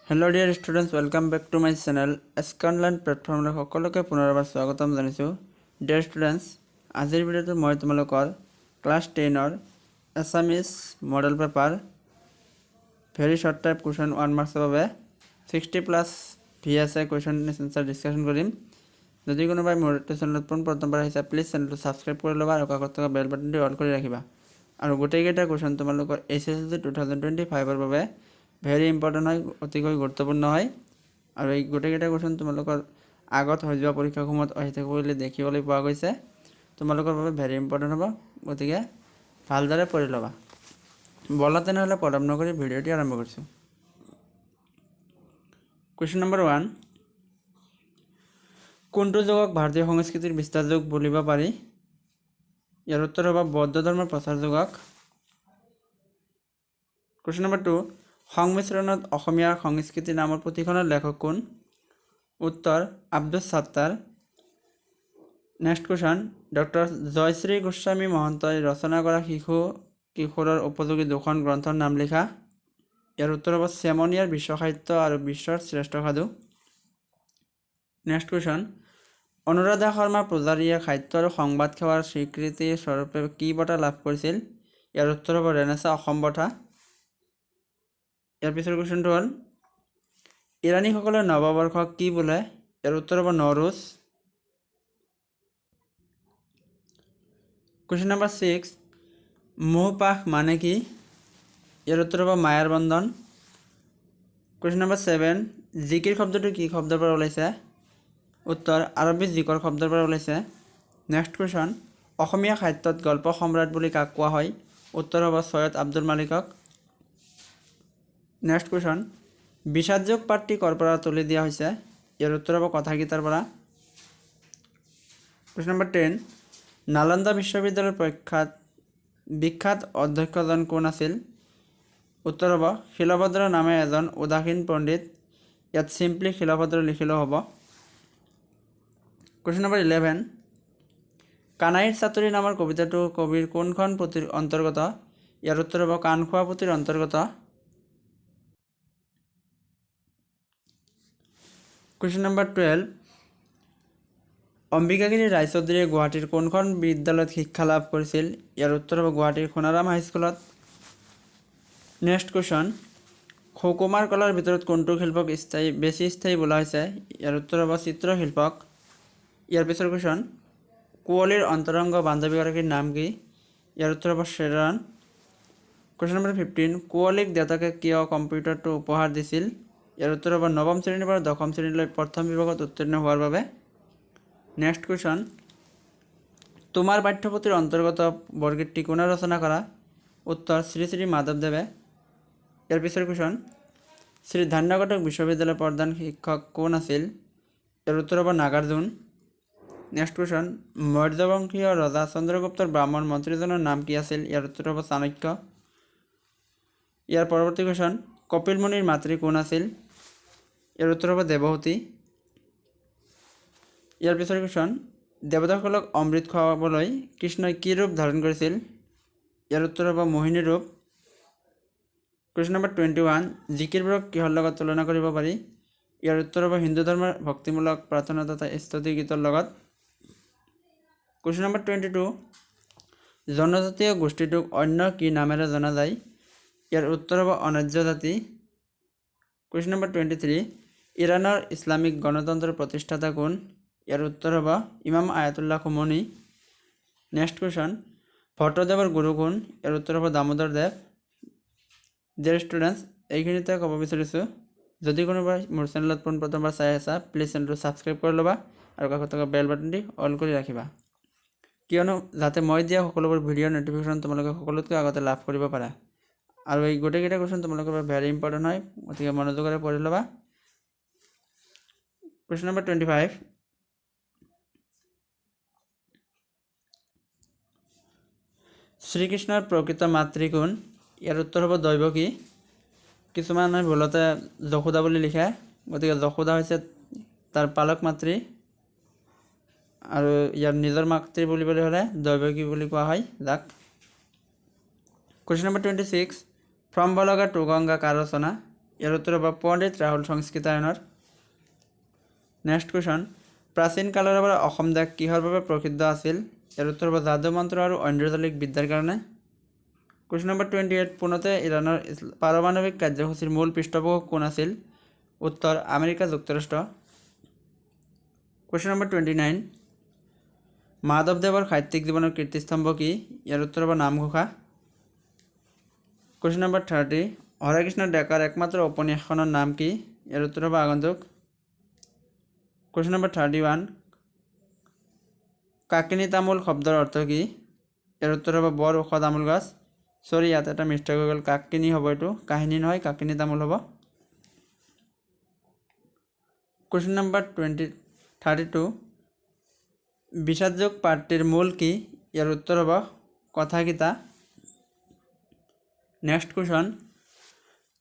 Hello' dear students, welcome back to my channel এস্কনলাইন প্লেটফৰ্মলৈ সকলোকে পুনৰবাৰ স্বাগতম জনাইছোঁ। ডিয়াৰ ষ্টুডেণ্টছ, আজিৰ ভিডিঅ'টোত মই তোমালোকৰ ক্লাছ 10ৰ Assamese model paper very short type question 1 মাৰ্কছৰ বাবে 60+ VSA কুৱেশ্যন এনচাৰ ডিছকাশ্যন কৰিম। যদি কোনোবাই মোৰ চেনেলত প্ৰথমবাৰ আহিছে, প্লিজ চেনেলটো ছাবস্ক্ৰাইব কৰি ল'বা আৰু কাষত থকা বেল বাটনটো অল কৰি ৰাখিবা। আৰু গোটেইকেইটা কুৱেশ্যন তোমালোকৰ SSLC 2025ৰ বাবে ভেৰি ইম্পৰ্টেণ্ট হয়, অতিকৈ গুৰুত্বপূৰ্ণ হয়। আৰু এই গোটেইকেইটা কুৱেশ্যন তোমালোকৰ আগত হৈ যোৱা পৰীক্ষাসমূহত আহি থাকিব বুলি দেখিবলৈ পোৱা গৈছে। তোমালোকৰ বাবে ভেৰি ইম্পৰ্টেণ্ট হ'ব, গতিকে ভালদৰে পঢ়ি ল'বা। ব'লা তেনেহ'লে পলম নকৰি ভিডিঅ'টি আৰম্ভ কৰিছোঁ। কুৱেশ্যন নম্বৰ 1, কোনটো যুগক ভাৰতীয় সংস্কৃতিৰ বিস্তাৰ যুগ বুলিব পাৰি? ইয়াৰ উত্তৰ হ'ব বৌদ্ধ ধৰ্মৰ প্ৰচাৰ যুগক। কুৱেশ্যন নম্বৰ 2, সংমিশ্ৰণত অসমীয়া সংস্কৃতি নামৰ পুথিখনৰ লেখক কোন? উত্তৰ Abdus Sattar. Next question, doctor Jayashree Goswami মহন্তই ৰচনা কৰা শিশু কিশোৰৰ উপযোগী দুখন গ্ৰন্থৰ নাম লিখা। ইয়াৰ উত্তৰ হ'ব চেমনীয়াৰ বিশ্ব সাহিত্য আৰু বিশ্বৰ শ্ৰেষ্ঠ সাধু। নেক্সট কুৱেশ্যন, অনুৰাধা শৰ্মা পূজাৰীয়ে সাহিত্য আৰু সংবাদ সেৱাৰ স্বীকৃতি স্বৰূপে কি বঁটা লাভ কৰিছিল? ইয়াৰ উত্তৰ হ'ব ৰেনেছাঁ অসম বঁটা। ইয়াৰ পিছৰ কুৱেশ্যনটো হ'ল, ইৰাণীসকলে নৱবৰ্ষক কি বোলে? ইয়াৰ উত্তৰ হ'ব নৱৰোজ। কুৱেশ্যন নম্বৰ 6, মোহ পাশ মানে কি? ইয়াৰ উত্তৰ হ'ব মায়াৰ বন্ধন। কুৱেশ্যন নম্বৰ 7, জিকিৰ শব্দটো কি শব্দৰ পৰা ওলাইছে? উত্তৰ আৰবী জিকৰ শব্দৰ পৰা ওলাইছে। নেক্সট কুৱেশ্যন, অসমীয়া সাহিত্যত গল্প সম্ৰাট বুলি কাক কোৱা হয়? উত্তৰ হ'ব ছৈয়দ আব্দুল মালিকক। নেক্সট কুৱেশ্যন, বিষাদযোগ পাঠটি ক'ৰ পৰা তুলি দিয়া হৈছে? ইয়াৰ উত্তৰ হ'ব কথাগীতাৰ পৰা। কুৱেশ্যন নম্বৰ 10, নালন্দা বিশ্ববিদ্যালয়ৰ বিখ্যাত অধ্যক্ষজন কোন আছিল? উত্তৰ হ'ব শিলভদ্ৰ নামে এজন উদাসীন পণ্ডিত। ইয়াত চিম্পলি শিলভদ্ৰ লিখিলেও হ'ব। কুৱেশ্যন নম্বৰ 11, কানাইৰ চাতুৰী নামৰ কবিতাটো কবিৰ কোনখন পুথিৰ অন্তৰ্গত? ইয়াৰ উত্তৰ হ'ব কাণখোৱা পুথিৰ অন্তৰ্গত। কুৱেশ্যন নম্বৰ 12, অম্বিকাগিৰি ৰায়চৌধুৰীয়ে গুৱাহাটীৰ কোনখন বিদ্যালয়ত শিক্ষা লাভ কৰিছিল? ইয়াৰ উত্তৰ হ'ব গুৱাহাটীৰ সোণাৰাম হাইস্কুলত। নেক্সট কুৱেশ্যন, সুকুমাৰ কলাৰ ভিতৰত কোনটো শিল্পক বেছি স্থায়ী বোলা হৈছে? ইয়াৰ উত্তৰ হ'ব চিত্ৰশিল্পক। ইয়াৰ পিছৰ কুৱেশ্যন, কুঁৱলীৰ অন্তৰংগ বান্ধৱীগৰাকীৰ নাম কি? ইয়াৰ উত্তৰ হ'ব শ্বেৰন। কুৱেশ্যন নম্বৰ 15, কুঁৱলীক দেউতাকে কিয় কম্পিউটাৰটো উপহাৰ দিছিল? ইয়াৰ উত্তৰ হ'ব নৱম শ্ৰেণীৰ পৰা দশম শ্ৰেণীলৈ প্ৰথম বিভাগত উত্তীৰ্ণ হোৱাৰ বাবে। নেক্সট কুৱেশ্যন, তোমাৰ পাঠ্যপুথিৰ অন্তৰ্গত বৰগীতটি কোনে ৰচনা কৰা? উত্তৰ শ্ৰী শ্ৰী মাধৱদেৱে। ইয়াৰ পিছৰ কুৱেশ্যন, শ্ৰী ধান্যকটক বিশ্ববিদ্যালয়ৰ প্ৰধান শিক্ষক কোন আছিল? ইয়াৰ উত্তৰ হ'ব নাগাৰ্জুন। নেক্সট কুৱেশ্যন, মৌৰ্যবংশীয় ৰজা চন্দ্ৰগুপ্তৰ ব্ৰাহ্মণ মন্ত্ৰীজনৰ নাম কি আছিল? ইয়াৰ উত্তৰ হ'ব চাণক্য। ইয়াৰ পৰৱৰ্তী কুৱেশ্যন, কপিল মুনিৰ মাতৃ কোন আছিল? ইয়াৰ উত্তৰ হ'ব দেৱহূতি। ইয়াৰ পিছৰ কুৱেশ্যন, দেৱতাসকলক অমৃত খুৱাবলৈ কৃষ্ণই কি ৰূপ ধাৰণ কৰিছিল? ইয়াৰ উত্তৰ হ'ব মোহিনী ৰূপ। কুৱেশ্যন নম্বৰ 21, জিকিৰবোৰক কিহৰ লগত তুলনা কৰিব পাৰি? ইয়াৰ উত্তৰ হ'ব হিন্দু ধৰ্মৰ ভক্তিমূলক প্ৰাৰ্থনা তথা স্তুতি গীতৰ লগত। কুৱেশ্যন নম্বৰ 22, জনজাতীয় গোষ্ঠীটোক অন্য কি নামেৰে জনা যায়? ইয়াৰ উত্তৰ হ'ব অনাৰ্য জাতি। কুৱেশ্যন নম্বৰ 23, ইৰাণৰ ইছলামিক গণতন্ত্ৰৰ প্ৰতিষ্ঠাতা কোন? ইয়াৰ উত্তৰ হ'ব ইমাম আয়াতুল্লাহ খোমেনী। নেক্সট কুৱেশ্যন, ভট্টদেৱৰ গুৰু কোন? ইয়াৰ উত্তৰ হ'ব দামোদৰ দেৱ। ডিয়াৰ ষ্টুডেণ্টছ, এইখিনিতে ক'ব বিচাৰিছোঁ, যদি কোনোবাই মোৰ চেনেলত প্ৰথমবাৰ চাই আছা, প্লিজ চেনেলটো ছাবস্ক্ৰাইব কৰি ল'বা আৰু কাষত থকা বেল বাটনটি অল কৰি ৰাখিবা, কিয়নো যাতে মই দিয়া সকলোবোৰ ভিডিঅ'ৰ ন'টিফিকেশ্যন তোমালোকে সকলোতকৈ আগতে লাভ কৰিব পাৰা। আৰু এই গোটেইকেইটা কুৱেশ্যন তোমালোকৰ বাবে ভেৰি ইম্পৰ্টেণ্ট হয়, গতিকে মনোযোগেৰে পঢ়ি ল'বা। কুৱেশ্যন নম্বৰ 25, শ্ৰীকৃষ্ণৰ প্ৰকৃত মাতৃ কোন? ইয়াৰ উত্তৰ হ'ব দৈৱকী। কিছুমানে ভুলতে যশোদা বুলি লিখে, গতিকে যশোদা হৈছে তাৰ পালক মাতৃ, আৰু ইয়াৰ নিজৰ মাতৃ বুলিবলৈ হ'লে দৈৱকী বুলি কোৱা হয় যাক। Question number 26, from Volga to Ganga কাৰ ৰচনা? ইয়াৰ উত্তৰ হ'ব পণ্ডিত ৰাহুল সংস্কৃতায়নৰ। নেক্সট কুৱেশ্যন, প্ৰাচীন কালৰ পৰা অসম দেশ কিহৰ বাবে প্ৰসিদ্ধ আছিল? ইয়াৰ উত্তৰ হ'ব যাদু মন্ত্ৰ আৰু ঐন্দ্ৰজালিক বিদ্যাৰ কাৰণে। কুৱেশ্যন নম্বৰ 28, পুনতে ইৰাণৰ পাৰমাণৱিক কাৰ্যসূচীৰ মূল পৃষ্ঠপোষক কোন আছিল? উত্তৰ আমেৰিকা যুক্তৰাষ্ট্ৰ। কুৱেশ্যন নম্বৰ 29, মাধৱদেৱৰ সাহিত্যিক জীৱনৰ কীৰ্তিস্তম্ভ কি? ইয়াৰ উত্তৰ হ'ব নামঘোষা। কুৱেশ্যন নম্বৰ 30, হৰেকৃষ্ণ ডেকাৰ একমাত্ৰ উপন্যাসখনৰ নাম কি? ইয়াৰ উত্তৰ হ'ব আগন্তুক। কুৱেশ্যন নম্বৰ 31, কাকিনী তামোল শব্দৰ অৰ্থ কি? ইয়াৰ উত্তৰ হ'ব বৰ ওখ তামোল গছ। সৰি, ইয়াত এটা মিষ্টেক হৈ গ'ল, কাকিনী হ'ব, এইটো কাহিনী নহয়, কাকিনী তামোল হ'ব। কুৱেশ্যন নম্বৰ 32, বিষাদযোগ পাঠটিৰ মূল কি? ইয়াৰ উত্তৰ হ'ব কথাগীতা। নেক্সট কুৱেশ্যন,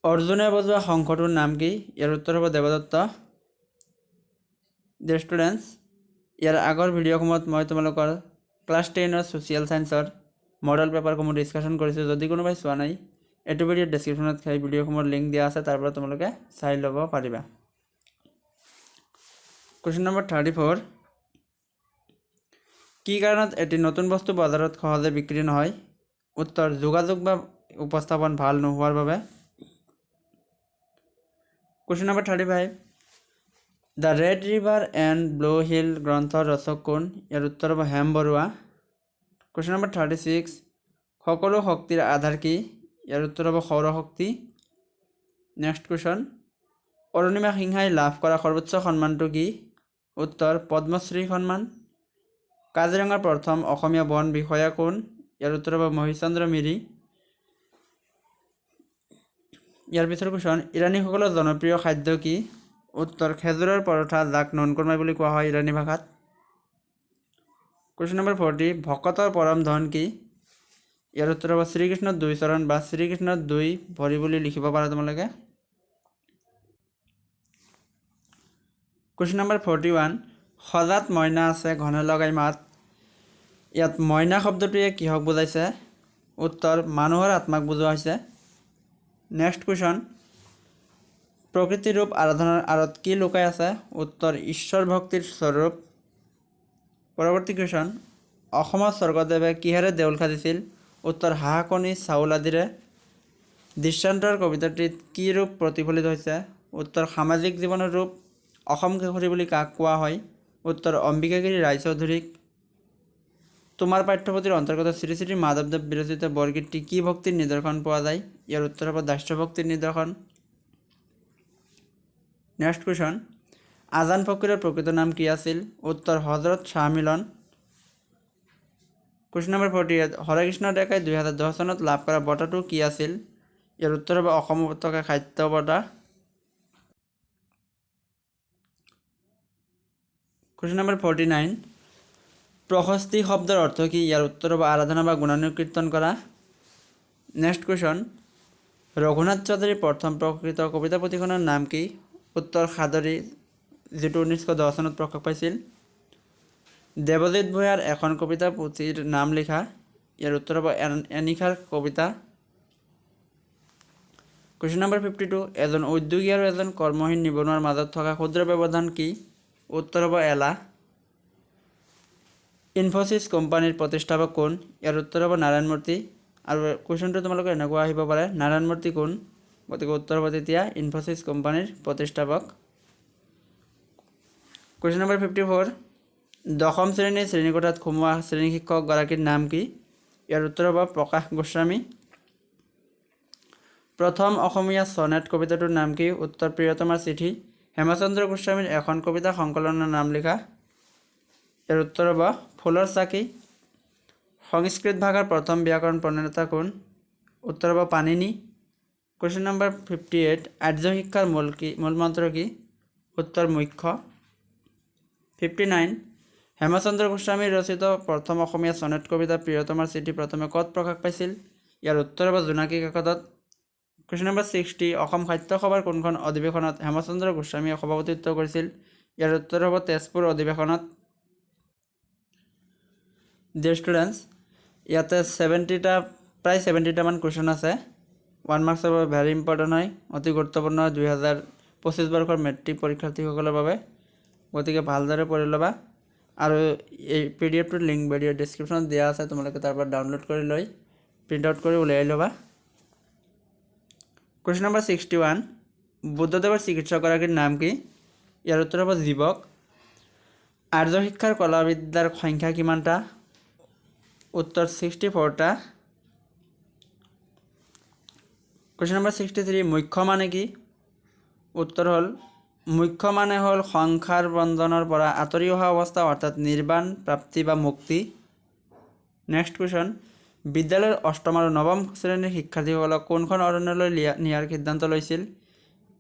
অৰ্জুনে বজোৱা শংখটোৰ নাম কি? ইয়াৰ উত্তৰ হ'ব দেৱদত্ত। ডিয়াৰ ষ্টুডেণ্টছ, ইয়াৰ আগৰ ভিডিঅ'সমূহত মই তোমালোকৰ ক্লাছ 10ৰ ছ'চিয়েল ছায়েন্সৰ মডেল পেপাৰসমূহ ডিছকাশ্যন কৰিছোঁ। যদি কোনোবাই চোৱা নাই, এইটো ভিডিঅ'ৰ ডেছক্ৰিপশ্যনত সেই ভিডিঅ'সমূহৰ লিংক দিয়া আছে, তাৰ পৰা তোমালোকে চাই ল'ব পাৰিবা। কুৱেশ্যন নম্বৰ 34, কি কাৰণত এটি নতুন বস্তু বজাৰত সহজে বিক্ৰী নহয়? উত্তৰ যোগাযোগ বা উপস্থাপন ভাল নোহোৱাৰ বাবে। Question number 35, the red river and blue hill গ্ৰন্থৰ ৰচক কোন? ইয়াৰ উত্তৰ হ'ব হেম বৰুৱা। কুৱেশ্যন নম্বৰ 36, সকলো শক্তিৰ আধাৰ কি? ইয়াৰ উত্তৰ হ'ব সৌৰশক্তি। নেক্সট কুৱেশ্যন, অৰুণিমা সিংহাই লাভ কৰা সৰ্বোচ্চ সন্মানটো কি? উত্তৰ পদ্মশ্ৰী সন্মান। কাজিৰঙাৰ প্ৰথম অসমীয়া বন বিষয়া কোন? ইয়াৰ উত্তৰ হ'ব মহিচন্দ্ৰ মিৰি। ইয়াৰ পিছৰ কুৱেশ্যন, ইৰাণীসকলৰ জনপ্ৰিয় খাদ্য কি? উত্তৰ খেজুৰৰ পৰঠা, যাক ননকৰ্মাই বুলি কোৱা হয় ইৰাণী ভাষাত। কুৱেশ্যন নম্বৰ 40, ভকতৰ পৰম ধন কি? ইয়াৰ উত্তৰ হ'ব শ্ৰীকৃষ্ণৰ দুই চৰণ বা শ্ৰীকৃষ্ণৰ দুই ভৰি বুলি লিখিব পাৰা তোমালোকে। কুৱেশ্যন নম্বৰ 41, সজাত মইনা আছে ঘনে লগাই মাত। ইয়াত মইনা শব্দটোৱে কিহক বুজাইছে? উত্তৰ মানুহৰ আত্মাক বুজোৱা হৈছে। নেক্সট কুৱেশ্যন, প্ৰকৃতিৰ ৰূপ আৰাধনাৰ আঁৰত কি লুকাই আছে? উত্তৰ ঈশ্বৰ ভক্তিৰ স্বৰূপ। পৰৱৰ্তী কুৱেশ্যন, অসমৰ স্বৰ্গদেৱে কিহেৰে দেউল সাজিছিল? উত্তৰ হাঁহ কণী চাউল আদিৰে। দৃশ্যান্তৰ কবিতাটিত কি ৰূপ প্ৰতিফলিত হৈছে? উত্তৰ সামাজিক জীৱনৰ ৰূপ। অসম কেশৰী বুলি কাক কোৱা হয়? উত্তৰ অম্বিকাগিৰি ৰায়চৌধুৰীক। তোমাৰ পাঠ্যপুথিৰ অন্তৰ্গত শ্ৰী শ্ৰী মাধৱদেৱ বিৰচিত বৰগীতটি কি ভক্তিৰ নিদৰ্শন পোৱা যায়? ইয়াৰ উত্তৰ হ'ব দাস্য ভক্তিৰ নিদৰ্শন। নেক্সট কুৱেশ্যন, আজান ফকীৰৰ প্ৰকৃত নাম কি আছিল? উত্তৰ হজৰত শ্বাহ মিলন। কুৱেশ্যন নম্বৰ 48, হৰেকৃষ্ণ ডেকাই 2010 চনত লাভ কৰা বঁটাটো কি আছিল? ইয়াৰ উত্তৰ হ'ব অসম উপত্যকা সাহিত্য বঁটা। কুৱেশ্যন নম্বৰ 49, প্ৰশস্তি শব্দৰ অৰ্থ কি? ইয়াৰ উত্তৰ হ'ব আৰাধনা বা গুণানুকীৰ্তন কৰা। নেক্সট কুৱেশ্যন, ৰঘুনাথ চৌধুৰীৰ প্ৰথম প্ৰকৃত কবিতা পুথিখনৰ নাম কি? উত্তৰ সাদৰী, যিটো 1910 চনত প্ৰকাশ পাইছিল। দেৱজিৎ ভূঞাৰ এখন কবিতা পুথিৰ নাম লিখা। ইয়াৰ উত্তৰ হ'ব এনিশাৰ কবিতা। কুৱেশ্যন নম্বৰ 52, এজন উদ্যোগী আৰু এজন কৰ্মহীন নিবনুৱাৰ মাজত থকা ক্ষুদ্ৰ ব্যৱধান কি? উত্তৰ হ'ব এলাহ। ইনফ'চিছ কোম্পানীৰ প্ৰতিষ্ঠাপক কোন? ইয়াৰ উত্তৰ হ'ব নাৰায়ণ মূৰ্তি। আৰু কুৱেশ্যনটো তোমালোকৰ এনেকুৱা আহিব পাৰে, নাৰায়ণ মূৰ্তি কোন? গতিকে উত্তৰ হ'ব তেতিয়া ইনফ'চিছ কোম্পানীৰ প্ৰতিষ্ঠাপক। কুৱেশ্যন নম্বৰ 54, দশম শ্ৰেণীৰ শ্ৰেণীকোঠাত সোমোৱা শ্ৰেণী শিক্ষকগৰাকীৰ নাম কি? ইয়াৰ উত্তৰ হ'ব প্ৰকাশ গোস্বামী। প্ৰথম অসমীয়া ছনেট কবিতাটোৰ নাম কি? উত্তৰ প্ৰিয়তমাৰ চিঠি। হেমচন্দ্ৰ গোস্বামীৰ এখন কবিতা সংকলনৰ নাম লিখা। ইয়াৰ উত্তৰ হ'ব ফুলৰ চাকি। সংস্কৃত ভাষাৰ প্ৰথম ব্যাকৰণ প্ৰণেতা কোন? উত্তৰ হ'ব পাণিনি। কুৱেশ্যন নম্বৰ 58, আৰ্য শিক্ষাৰ মূল মন্ত্ৰ কি? উত্তৰ মুখ্য। 59, হেমচন্দ্ৰ গোস্বামীৰ ৰচিত প্ৰথম অসমীয়া ছনেট কবিতা প্ৰিয়তমাৰ চিঠি প্ৰথমে ক'ত প্ৰকাশ পাইছিল? ইয়াৰ উত্তৰ হ'ব জোনাকী কাকতত। কুৱেশ্যন নম্বৰ 60, অসম সাহিত্য সভাৰ কোনখন অধিৱেশনত হেমচন্দ্ৰ গোস্বামীয়ে সভাপতিত্ব কৰিছিল? ইয়াৰ উত্তৰ হ'ব তেজপুৰ অধিৱেশনত। ডিয়াৰ ষ্টুডেণ্টছ, ইয়াতে প্ৰায় 70টামান কুৱেশ্যন আছে। 1 মাৰ্কছৰ বাবে ভেৰি ইম্পৰ্টেণ্ট হয়, অতি গুৰুত্বপূৰ্ণ 2025 বৰ্ষৰ মেট্ৰিক পৰীক্ষাৰ্থীসকলৰ বাবে। গতিকে ভালদৰে পঢ়ি ল'বা আৰু এই পিডিএফটোৰ লিংক ভিডিঅ' ডেছক্ৰিপশ্যনত দিয়া আছে, তোমালোকে তাৰ পৰা ডাউনলোড কৰি লৈ প্ৰিণ্ট আউট কৰি উলিয়াই ল'বা। কুৱেশ্যন নম্বৰ 61, বুদ্ধদেৱৰ চিকিৎসকগৰাকীৰ নাম কি? ইয়াৰ উত্তৰ হ'ব জীৱক। আৰ্য শিক্ষাৰ কলাবিদ্যাৰ সংখ্যা কিমানটা? উত্তৰ 64টা। কুৱেশ্যন নম্বৰ 63, মুখ্য মানে কি? উত্তৰ হ'ল মুখ্য মানে হ'ল সংসাৰ বন্ধনৰ পৰা আঁতৰি অহা অৱস্থা, অৰ্থাৎ নিৰ্বাণ প্ৰাপ্তি বা মুক্তি। নেক্সট কুৱেশ্যন, বিদ্যালয়ৰ অষ্টম আৰু নৱম শ্ৰেণীৰ শিক্ষাৰ্থীসকলক কোনখন অৰণ্যলৈ নিয়াৰ সিদ্ধান্ত লৈছিল?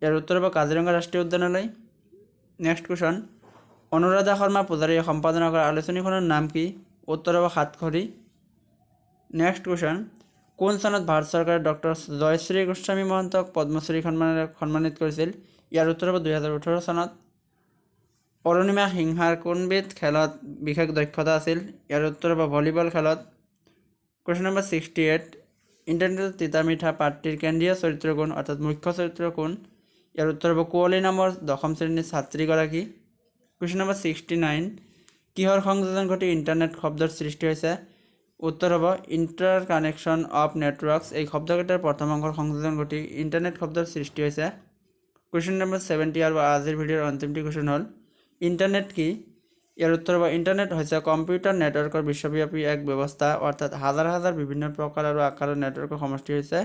ইয়াৰ উত্তৰ হ'ব কাজিৰঙা ৰাষ্ট্ৰীয় উদ্যানলৈ। নেক্সট কুৱেশ্যন, অনুৰাধা শৰ্মা পূজাৰীয়ে সম্পাদনা কৰা আলোচনীখনৰ নাম কি? উত্তৰ হ'ব সাতখৰী। নেক্সট কুৱেশ্যন, কোন চনত ভাৰত চৰকাৰে ডক্টৰ জয়শ্ৰী গোস্বামী মহন্তক পদ্মশ্ৰী সন্মানেৰে সন্মানিত কৰিছিল? ইয়াৰ উত্তৰ হ'ব 2018 চনত। অৰুণিমা সিংহাৰ কোনবিধ খেলত বিশেষ দক্ষতা আছিল? ইয়াৰ উত্তৰ হ'ব ভলীবল খেলত। কুৱেশ্যন নম্বৰ 68, ইণ্টাৰনেটৰ তিতা মিঠা পাঠটিৰ কেন্দ্ৰীয় চৰিত্ৰ কোন, অৰ্থাৎ মুখ্য চৰিত্ৰ কোন? ইয়াৰ উত্তৰ হ'ব কুঁৱলী নামৰ দশম শ্ৰেণীৰ ছাত্ৰীগৰাকী। কুৱেশ্যন নম্বৰ 69, কিহৰ সংযোজন ঘটি ইণ্টাৰনেট শব্দৰ সৃষ্টি হৈছে? উত্তৰ হ'ব ইণ্টাৰ কানেকশ্যন অফ নেটৱৰ্কছ। এই শব্দকেইটাৰ প্ৰথম অংশৰ সংযোজন ঘটি ইণ্টাৰনেট শব্দৰ সৃষ্টি হৈছে। কুৱেশ্যন নম্বৰ 70 আৰু আজিৰ ভিডিঅ'ৰ অন্তিমটি কুৱেশ্যন হ'ল ইণ্টাৰনেট কি? ইয়াৰ উত্তৰ হ'ব ইণ্টাৰনেট হৈছে কম্পিউটাৰ নেটৱৰ্কৰ বিশ্বব্যাপী এক ব্যৱস্থা, অৰ্থাৎ হাজাৰ হাজাৰ বিভিন্ন প্ৰকাৰ আৰু আকাৰৰ নেটৱৰ্কৰ সমষ্টি হৈছে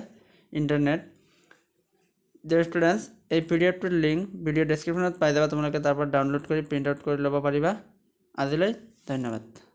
ইণ্টাৰনেট। ডিয়াৰ ষ্টুডেণ্টছ, এই পিডিএফটোৰ লিংক ভিডিঅ' ডেছক্ৰিপশ্যনত পাই যাবা, তোমালোকে তাৰ পৰা ডাউনলোড কৰি প্ৰিণ্ট আউট কৰি ল'ব পাৰিবা। আজিলৈ ধন্যবাদ।